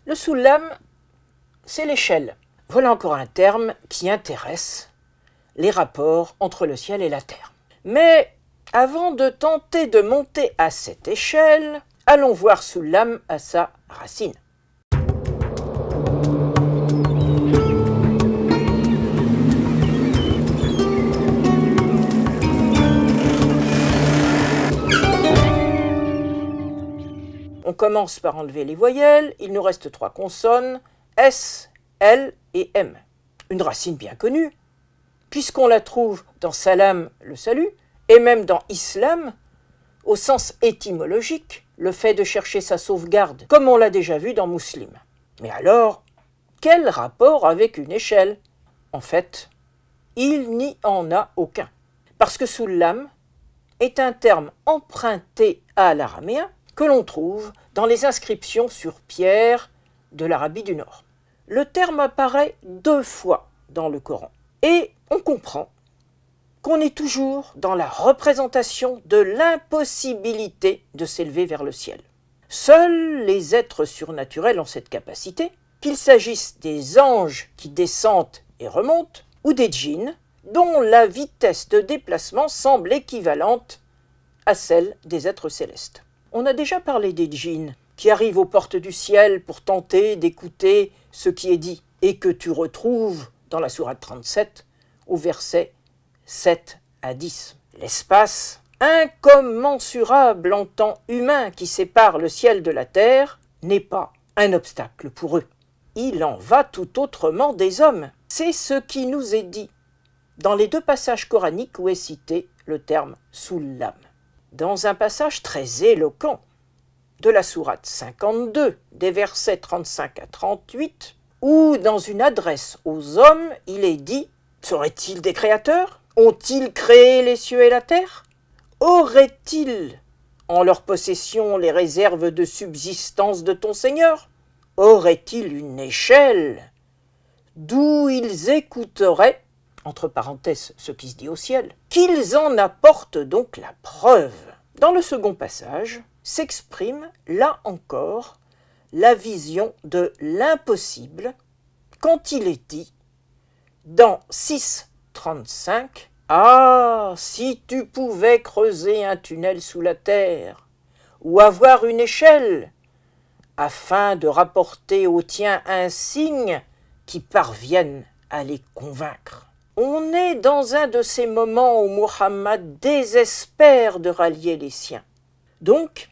Le Soulam, c'est l'échelle. Voilà encore un terme qui intéresse les rapports entre le ciel et la terre. Mais avant de tenter de monter à cette échelle, allons voir Soulam à sa racine. On commence par enlever les voyelles, il nous reste 3 consonnes, S, L et M. Une racine bien connue, puisqu'on la trouve dans salam, le salut, et même dans islam, au sens étymologique, le fait de chercher sa sauvegarde, comme on l'a déjà vu dans Muslim. Mais alors, quel rapport avec une échelle? En fait, il n'y en a aucun, parce que Soulam est un terme emprunté à l'araméen que l'on trouve dans les inscriptions sur pierre de l'Arabie du Nord. Le terme apparaît 2 fois dans le Coran et on comprend qu'on est toujours dans la représentation de l'impossibilité de s'élever vers le ciel. Seuls les êtres surnaturels ont cette capacité, qu'il s'agisse des anges qui descendent et remontent ou des djinns dont la vitesse de déplacement semble équivalente à celle des êtres célestes. On a déjà parlé des djinns qui arrivent aux portes du ciel pour tenter d'écouter ce qui est dit et que tu retrouves dans la sourate 37 au verset 7 à 10. L'espace incommensurable en temps humain qui sépare le ciel de la terre n'est pas un obstacle pour eux. Il en va tout autrement des hommes. C'est ce qui nous est dit dans les 2 passages coraniques où est cité le terme Soulam. Dans un passage très éloquent de la sourate 52, des versets 35 à 38, où dans une adresse aux hommes, il est dit « Seraient-ils des créateurs? Ont-ils créé les cieux et la terre? Auraient-ils en leur possession les réserves de subsistance de ton Seigneur? Auraient-ils une échelle d'où ils écouteraient, entre parenthèses ce qui se dit au ciel, qu'ils en apportent donc la preuve ?» Dans le second passage s'exprime, là encore, la vision de l'impossible quand il est dit, dans 6.35, « Ah, si tu pouvais creuser un tunnel sous la terre, ou avoir une échelle, afin de rapporter au tien un signe qui parvienne à les convaincre. » On est dans un de ces moments où Muhammad désespère de rallier les siens. Donc,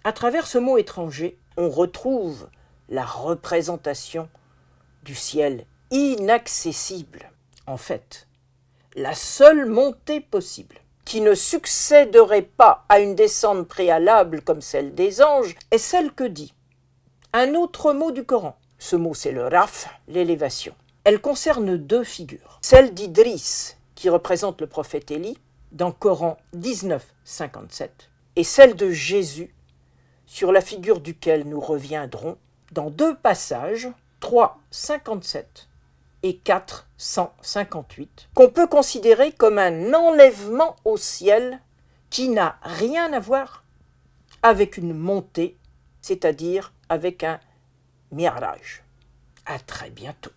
à travers ce mot étranger, on retrouve la représentation du ciel inaccessible. En fait, la seule montée possible, qui ne succéderait pas à une descente préalable comme celle des anges, est celle que dit un autre mot du Coran. Ce mot, c'est le raf, l'élévation. Elle concerne 2 figures. Celle d'Idriss, qui représente le prophète Élie, dans Coran 19.57, et celle de Jésus, sur la figure duquel nous reviendrons dans 2 passages, 3.57 et 4.158, qu'on peut considérer comme un enlèvement au ciel qui n'a rien à voir avec une montée, c'est-à-dire avec un mi'raj. À très bientôt.